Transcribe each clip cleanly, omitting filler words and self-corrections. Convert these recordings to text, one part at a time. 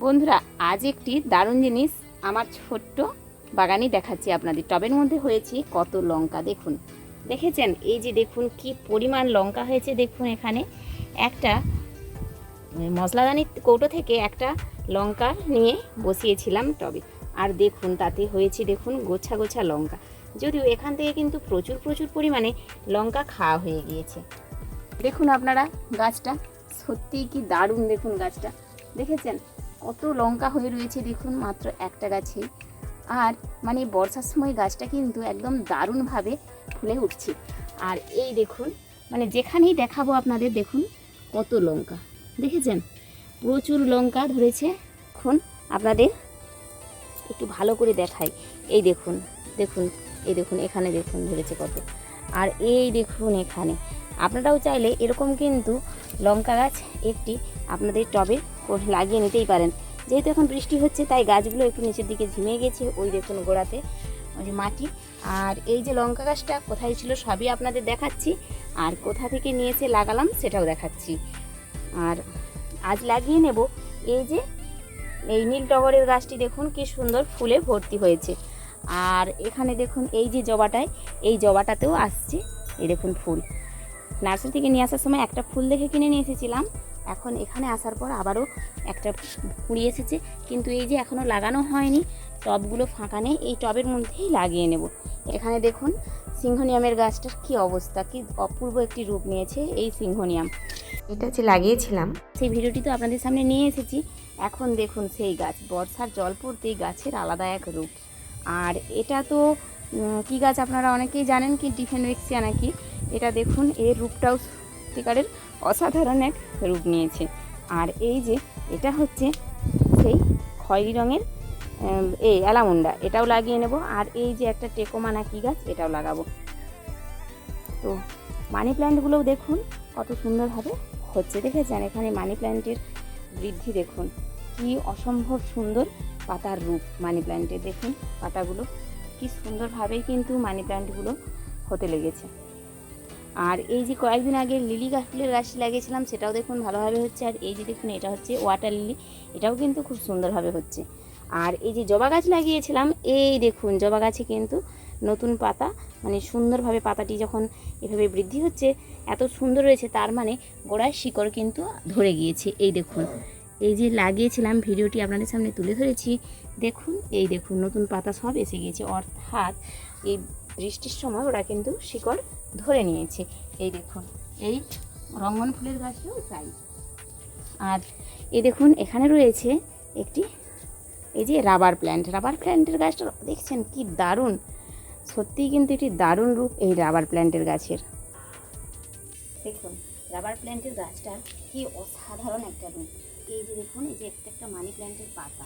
বন্ধুরা, আজ একটি দারুণ জিনিস আমার ছোট্ট বাগানে দেখাচ্ছি আপনাদের। টবের মধ্যে হয়েছে কত লঙ্কা দেখুন। দেখেছেন? এই যে দেখুন কি পরিমাণ লঙ্কা হয়েছে। দেখুন এখানে একটা মশলাদানির কৌটো থেকে একটা লঙ্কা নিয়ে বসিয়েছিলাম টবে, আর দেখুন তাতে হয়েছে দেখুন গোছা গোছা লঙ্কা। যদিও এখান থেকে কিন্তু প্রচুর প্রচুর পরিমাণে লঙ্কা খাওয়া হয়ে গিয়েছে। দেখুন আপনারা গাছটা সত্যিই কি দারুণ। দেখুন গাছটা দেখেছেন কত লঙ্কা হয়ে রয়েছে দেখুন মাত্র একটা গাছে। আর মানে বর্ষার সময় গাছটা কিন্তু একদম দারুণভাবে ফুলে উঠছে। আর এই দেখুন মানে যেখানেই দেখাবো আপনাদের দেখুন কত লঙ্কা দেখেছেন, প্রচুর লঙ্কা ধরেছে। এখন আপনাদের একটু ভালো করে দেখাই। এই দেখুন দেখুন এই দেখুন এখানে দেখুন ধরেছে কত। আর এই দেখুন এখানে আপনারাও চাইলে এরকম কিন্তু লঙ্কা গাছ একটি আপনাদের টবে লাগিয়ে নিতেই পারেন। যেহেতু এখন বৃষ্টি হচ্ছে তাই গাছগুলো একটু নিচের দিকে ঝিমে গেছে। ওই দেখুন গোড়াতে ওই মাটি। আর এই যে লঙ্কা গাছটা কোথায় ছিল সবই আপনাদের দেখাচ্ছি, আর কোথা থেকে নিয়ে এসে লাগালাম সেটাও দেখাচ্ছি। আর আজ লাগিয়ে নেব এই যে এই নীল টগরের গাছটি দেখুন কি সুন্দর ফুলে ভর্তি হয়েছে। আর এখানে দেখুন এই যে জবাটায়, এই জবাটাতেও আসছে এই দেখুন ফুল। নার্সারি থেকে নিয়ে আসার সময় একটা ফুল দেখে কিনে নিয়ে এসেছিলাম, এখন এখানে আসার পর আবারও একটা কুড়ি এসেছে, কিন্তু এই যে এখনও লাগানো হয়নি। টবগুলো ফাঁকা নেই, এই টবের মধ্যেই লাগিয়ে নেব। এখানে দেখুন সিংহনিয়ামের গাছটার কি অবস্থা, কি অপূর্ব একটি রূপ নিয়েছে এই সিংহনিয়াম। এটা যে লাগিয়েছিলাম সেই ভিডিওটি তো আপনাদের সামনে নিয়ে এসেছি। এখন দেখুন সেই গাছ বর্ষার জল পড়তেই গাছের আলাদা এক রূপ। আর এটা তো কি গাছ আপনারা অনেকেই জানেন, কি ডিফেনরিক্সিয়া নাকি। এটা দেখুন এর রূপটাও সত্যিকারের অসাধারণ এক রূপ নিয়েছে। আর এই যে এটা হচ্ছে সেই খয়েরি রঙের এই অ্যালামুন্ডা, এটাও লাগিয়ে নেব। আর এই যে একটা টেকোমা না কি গাছ, এটাও লাগাবো। তো মানি প্ল্যান্টগুলোও দেখুন কত সুন্দরভাবে হচ্ছে। দেখেছেন এখানে মানি প্ল্যান্টের বৃদ্ধি দেখুন কি অসম্ভব সুন্দর পাতার রূপ মানি প্ল্যান্টের। দেখুন পাতাগুলো কি সুন্দরভাবেই কিন্তু মানি প্ল্যান্টগুলো হতে লেগেছে। আর এই যে কয়েকদিন আগে লিলি ফুলের গাছ লাগিয়েছিলাম সেটাও দেখুন ভালোভাবে হচ্ছে। আর এই যে দেখুন এটা হচ্ছে ওয়াটার লিলি, এটাও কিন্তু খুব সুন্দরভাবে হচ্ছে। আর এই যে জবা গাছ লাগিয়েছিলাম, এই দেখুন জবা গাছে কিন্তু নতুন পাতা মানে সুন্দরভাবে পাতাটি যখন এভাবে বৃদ্ধি হচ্ছে এত সুন্দর রয়েছে, তার মানে গোড়ায় শিকড় কিন্তু ধরে গিয়েছে। এই দেখুন এই যে লাগিয়েছিলাম ভিডিওটি আপনাদের সামনে তুলে ধরেছি, দেখুন এই দেখুন নতুন পাতা সব এসে গিয়েছে, অর্থাৎ এই বৃষ্টির সময় ওরা কিন্তু শিকড় ধরে নিয়েছে। এই দেখুন এই রঙ্গন ফুলের গাছটাও তাই। আর এই দেখুন এখানে রয়েছে একটি এই যে রাবার প্ল্যান্টের গাছটা দেখছেন কি দারুণ। সত্যিই কিন্তু এটি দারুণ রূপ এই রাবার প্ল্যান্টের গাছের। দেখুন রাবার প্ল্যান্টের গাছটা কি অসাধারণ একটা রূপ। এই যে দেখুন এই যে একটা মানি প্ল্যান্টের পাতা,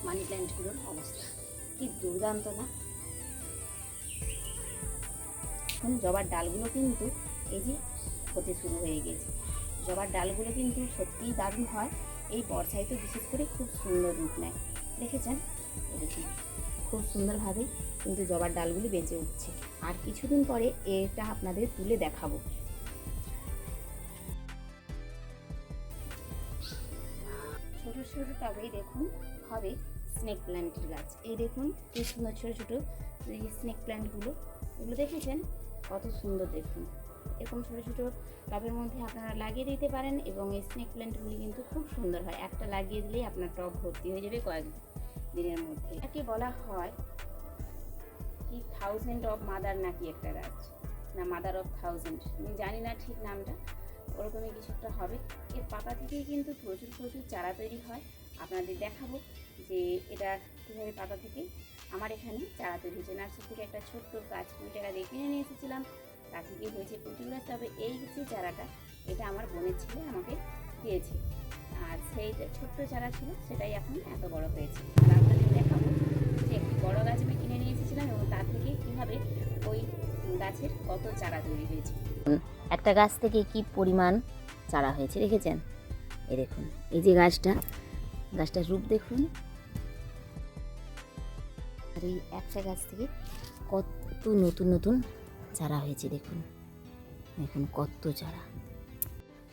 মানি প্ল্যান্টগুলোর অবস্থা কি দুর্দান্ত না। এখন জবার ডালগুলো কিন্তু এই যে হতে শুরু হয়ে গেছে। জবার ডালগুলো কিন্তু সত্যিই দারুণ হয়, এই বর্ষায় তো বিশেষ করে খুব সুন্দর রূপ নেয়। দেখেছেন দেখুন খুব সুন্দরভাবে কিন্তু জবার ডালগুলি বেঁচে উঠছে। আর কিছুদিন পরে এটা আপনাদের তুলে দেখাবো। ছোটো ছোটো টবেই দেখুন হবে স্নেক প্ল্যান্টের গাছ। এই দেখুন কি সুন্দর ছোটো ছোটো এই স্নেক প্ল্যান্টগুলো, এগুলো দেখেছেন কত সুন্দর। দেখুন এরকম ছোটো ছোটো টবের মধ্যে আপনারা লাগিয়ে দিতে পারেন এবং এই স্নেক প্ল্যান্টগুলি কিন্তু খুব সুন্দর হয়। একটা লাগিয়ে দিলেই আপনার টব ভর্তি হয়ে যাবে কয়েক দিনের মধ্যে। এটাকে বলা হয় কি 1000 অফ মাদার নাকি একটা গাছ, না মাদার অফ 1000, আমি জানি না ঠিক নামটা, ওরকমই কিছু একটা হবে। এর পাতা থেকেই কিন্তু প্রচুর প্রচুর চারা তৈরি হয়। আপনাদের দেখাবো যে এটা কীভাবে পাতা থেকে আমার এখানে চারা তৈরি হয়েছে। নার্সারি থেকে একটা ছোট্ট গাছ 20 টাকা দিয়ে কিনে নিয়ে এসেছিলাম, তা থেকে হয়েছে প্রচুর গাছ। তবে এই যে চারাটা এটা আমার বোনের ছেলে আমাকে দিয়েছে, আর সেই ছোট্ট চারা ছিল সেটাই এখন এত বড় হয়েছে। আর আপনাদের দেখাবো যে একটি বড় গাছ আমি কিনে নিয়ে এসেছিলাম এবং তার থেকে কীভাবে ওই গাছের কত চারা তৈরি হয়েছে। একটা গাছ থেকে কি পরিমাণ চারা হয়েছে দেখেছেন। এই দেখুন এই যে গাছটার রূপ দেখুন। আর এই একটা গাছ থেকে কত নতুন নতুন চারা হয়েছে দেখুন, দেখুন কত চারা।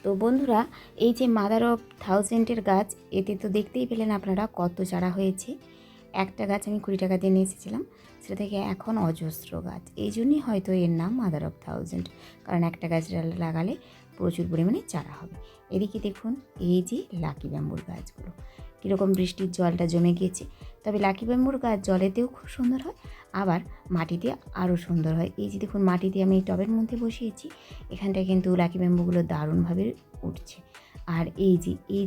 তো বন্ধুরা, এই যে মাদার অফ থাউজেন্ডের গাছ, এতে তো দেখতেই পেলেন আপনারা কত চারা হয়েছে। একটা গাছ আমি 20 টাকা দিয়ে নিয়ে এসেছিলাম, সেটা থেকে এখন অজস্র গাছ। এই জন্যই হয়তো এর নাম মাদার অফ থাউজেন্ড, কারণ একটা গাছ লাগালে প্রচুর পরিমাণে চারা হবে। এদিকে দেখুন এই যে লাকি ব্যাম্বুর গাছগুলো কীরকম বৃষ্টির জলটা জমে গিয়েছে। তবে লাকি ব্যাম্বুর গাছ জলেতেও খুব সুন্দর হয়, আবার মাটিতে আরও সুন্দর হয়। এই যে দেখুন মাটিতে আমি এই টবের মধ্যে বসিয়েছি, এখানটায় কিন্তু লাকি ব্যাম্বুগুলো দারুণভাবে উঠছে। আর এই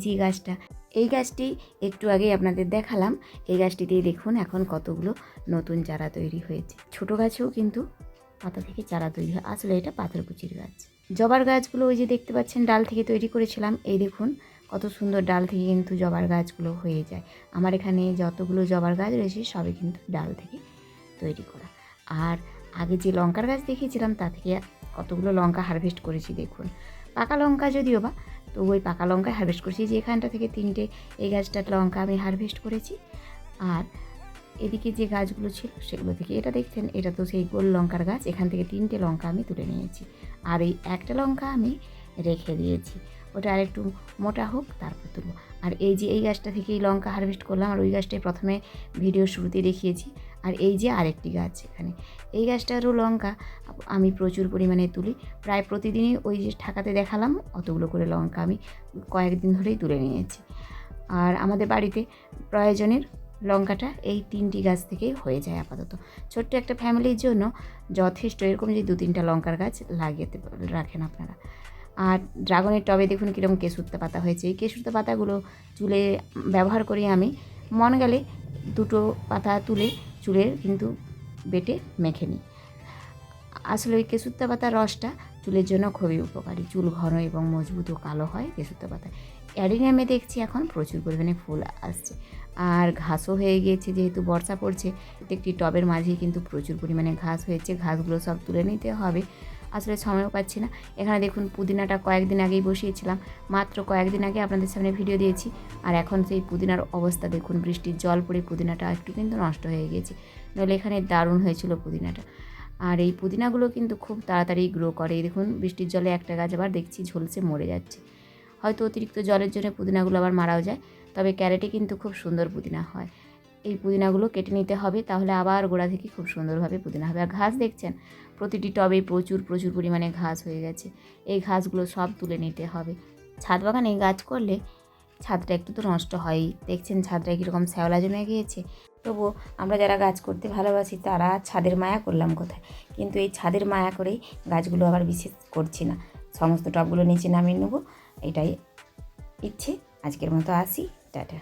যে গাছটা, এই গাছটি একটু আগেই আপনাদের দেখালাম, এই গাছটিতেই দেখুন এখন কতগুলো নতুন চারা তৈরি হয়েছে। ছোট গাছেও কিন্তু পাতা থেকে চারা তৈরি হয়। আসলে এটা পাথরকুচির গাছ। জবার গাছগুলো ওই যে দেখতে পাচ্ছেন ডাল থেকে তৈরি করেছিলাম, এই দেখুন কত সুন্দর ডাল থেকে কিন্তু জবার গাছগুলো হয়ে যায়। আমার এখানে যতগুলো জবার গাছ রয়েছে সবই কিন্তু ডাল থেকে তৈরি করা। আর আগে যে লঙ্কার গাছ দেখিয়েছিলাম তা থেকে কতগুলো লঙ্কা হারভেস্ট করেছি দেখুন। পাকা লঙ্কা যদিও বা, তো ওই পাকা লঙ্কা হারভেস্ট করেছি। যে এখানটা থেকে 3টে এই গাছটার লঙ্কা আমি হারভেস্ট করেছি। আর এদিকে যে গাছগুলো ছিল সেগুলো থেকে, এটা দেখছেন এটা তো সেই গোল লঙ্কার গাছ, এখান থেকে 3টে লঙ্কা আমি তুলে নিয়েছি। আর এই একটা লঙ্কা আমি রেখে দিয়েছি, ওটা আরেকটু মোটা হোক তারপর তুলব। আর এই যে এই গাছটা থেকেই লঙ্কা হারভেস্ট করলাম, আর ওই গাছটাই প্রথমে ভিডিও শুরুতে দেখিয়েছি। আর এই যে আরেকটি গাছ এখানে, এই গাছটারও লঙ্কা আমি প্রচুর পরিমাণে তুলি, প্রায় প্রতিদিনই ওই যে ঠাকাতে দেখালাম অতগুলো করে লঙ্কা আমি কয়েকদিন ধরেই তুলে নিয়েছি। আর আমাদের বাড়িতে প্রয়োজনের লঙ্কাটা এই 3টি গাছ থেকেই হয়ে যায় আপাতত। ছোট্ট একটা ফ্যামিলির জন্য যথেষ্ট এরকম যে 2-3টা লঙ্কার গাছ লাগিয়ে রাখেন আপনারা। আর ড্রাগনের টবে দেখুন কীরকম কেশুত্তা পাতা হয়েছে। এই কেশুত্তা পাতাগুলো চুলে ব্যবহার করি আমি, মন গেলে 2টো পাতা তুলে চুলের কিন্তু বেটে মেখে নিই। আসলে ওই কেশুত্তা পাতার রসটা চুলের জন্য খুবই উপকারী, চুল ঘন এবং মজবুত ও কালো হয় কেশুত্তা পাতায়। অ্যাডিনিয়ামে দেখছি এখন প্রচুর পরিমাণে ফুল আসছে, আর ঘাসও হয়ে গিয়েছে। যেহেতু বর্ষা পড়ছে, প্রত্যেকটি টবের মাঝেই কিন্তু প্রচুর পরিমাণে ঘাস হয়েছে। ঘাসগুলো সব তুলে নিতে হবে, আসলে সময়ও পাচ্ছি না। এখানে দেখুন পুদিনাটা কয়েকদিন আগেই বসিয়েছিলাম, মাত্র কয়েকদিন আগে আপনাদের সামনে ভিডিও দিয়েছি। আর এখন সেই পুদিনার অবস্থা দেখুন, বৃষ্টির জল পড়ে পুদিনাটা একটু কিন্তু নষ্ট হয়ে গিয়েছে, নইলে এখানে দারুণ হয়েছিল পুদিনাটা। আর এই পুদিনাগুলো কিন্তু খুব তাড়াতাড়ি গ্রো করে। দেখুন বৃষ্টির জলে একটা গাছ আবার দেখছি ঝলসে মরে যাচ্ছে, হয়তো অতিরিক্ত জলের জন্য পুদিনাগুলো আবার মারাও যায়। তবে ক্যারেটে কিন্তু খুব সুন্দর পুদিনা হয়। এই পুদিনাগুলো কেটে নিতে হবে, তাহলে আবার গোড়া থেকে খুব সুন্দরভাবে পুদিনা হবে। আর ঘাস দেখছেন প্রতিটি টবে প্রচুর পরিমাণে ঘাস হয়ে গেছে, এই ঘাসগুলো সব তুলে নিতে হবে। ছাদ বাগানে গাছ করলে ছাদটা একটু তো নষ্ট হয়ই, দেখছেন ছাদটা কীরকম শ্যাওলা জমে গিয়েছে। তবুও আমরা যারা গাছ করতে ভালোবাসি তারা ছাদের মায়া করলাম কোথায়, কিন্তু এই ছাদের মায়া করেই গাছগুলো আবার বিশেষ করছি না, সমস্ত টবগুলো নিচে নামিয়ে নেবো, এটাই ইচ্ছে। আজকের মতো আসি, টাটা।